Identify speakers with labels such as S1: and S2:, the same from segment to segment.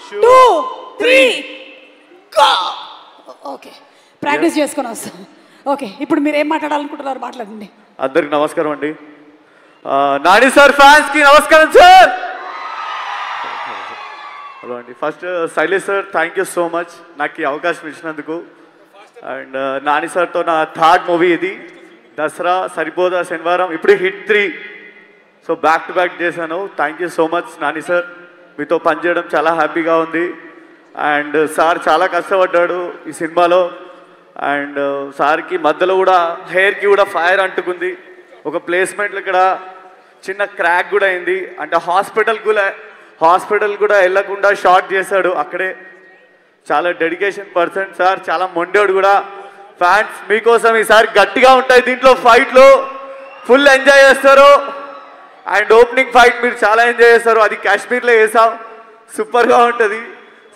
S1: 2 3 go. Okay, practice చేసుకొని వస్తాం. Okay, ఇప్పుడు మీరు ఏం మాట్లాడాలనుకుంటున్నారు మాట్లాడండి.
S2: అందరికి నమస్కారం అండి. నాని సార్ ఫ్యాన్స్ కి నమస్కారం సార్. హలో అండి. First Shailesh sir thank you so much నాకు ఈ అవకాశం ఇచ్చినందుకు. అండ్ నాని సార్తో నా థర్డ్ మూవీ ఇది. దసరా, సరిపోదా, శనివారం, ఇప్పుడు hit 3. So back to back చేశాను. Thank you so much Nani sir. మీతో పనిచేయడం చాలా హ్యాపీగా ఉంది. అండ్ సార్ చాలా కష్టపడ్డాడు ఈ సినిమాలో. అండ్ సార్కి మధ్యలో కూడా హెయిర్కి కూడా ఫైర్ అంటుకుంది. ఒక ప్లేస్మెంట్లో ఇక్కడ చిన్న క్రాక్ కూడా అయింది. అంటే హాస్పిటల్ కూడా వెళ్ళకుండా షార్ట్ చేశాడు అక్కడే. చాలా డెడికేషన్ పర్సన్ సార్, చాలా మొండోడు కూడా. ఫ్యాన్స్ మీకోసం ఈసారి గట్టిగా ఉంటాయి. దీంట్లో ఫైట్లు ఫుల్ ఎంజాయ్ చేస్తారు. అండ్ ఓపెనింగ్ ఫైట్ మీరు చాలా ఎంజాయ్ చేస్తారు. అది కాశ్మీర్లో వేసాం, సూపర్గా ఉంటుంది.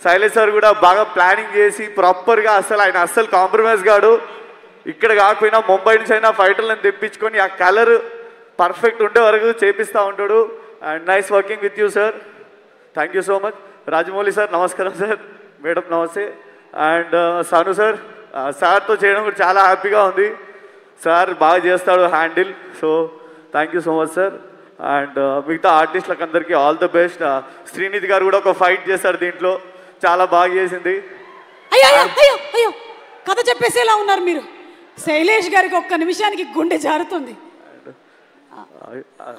S2: శైలేష్ సార్ కూడా బాగా ప్లానింగ్ చేసి ప్రాపర్గా ఆయన అస్సలు కాంప్రమైజ్ కాడు. ఇక్కడ కాకపోయినా ముంబై నుంచి అయినా ఫైటర్లను తెప్పించుకొని ఆ కలర్ పర్ఫెక్ట్ ఉండే వరకు చేపిస్తూ ఉంటాడు. And nice working with you sir. Thank you so much. Rajamouli sir నమస్కారం సార్. మేడం నమస్తే. అండ్ సాను సార్, సార్తో చేయడం కూడా చాలా హ్యాపీగా ఉంది. సార్ బాగా చేస్తాడు handle. So thank you so much sir. And మిగతా ఆర్టిస్టులకు అందరికీ ఆల్ ద బెస్ట్. శ్రీనిధి గారు కూడా ఒక ఫైట్ చేశారు దీంట్లో, చాలా బాగా చేసింది.
S1: అయ్యో అయ్యో అయ్యో, కథ చెప్పేసేలా ఉన్నారు మీరు. శైలేష్ గారికి ఒక్క నిమిషానికి గుండె జారుతుంది.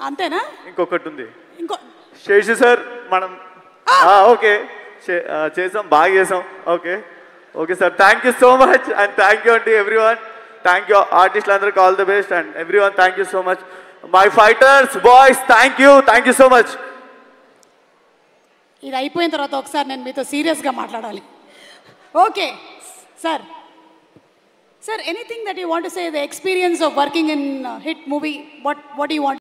S1: అంతేనా?
S2: ఇంకొకటి ఉంది.
S1: ఇంకో
S2: శేషు సార్ మనం ఓకే చేసాం, బాగా చేసాం. Okay okay sir, thank you so much. And thank you అండి ఎవ్రీవన్. థ్యాంక్ యూ ఆర్టిస్టులు అందరికి all the best. And everyone thank you so much. My fighters boys thank you so much.
S1: ఇది అయిపోయిన తర్వాత ఒకసారి నేను మీతో సీరియస్గా మాట్లాడాలి. Okay sir. Sir, anything that you want to say, the experience of working in hit movie, what do you want?